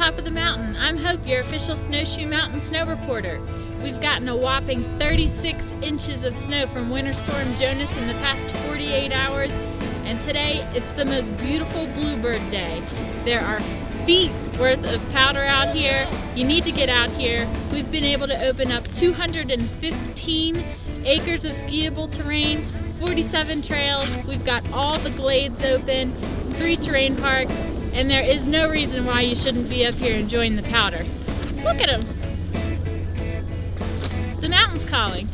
top of the mountain. I'm Hope, your official Snowshoe Mountain snow reporter. We've gotten a whopping 36 inches of snow from Winter Storm Jonas in the past 48 hours, and today it's the most beautiful bluebird day. There are feet worth of powder out here. You need to get out here. We've been able to open up 215 acres of skiable terrain, 47 trails. We've got all the glades open, 3 terrain parks, and there is no reason why you shouldn't be up here enjoying the powder. Look at them. The mountain's calling.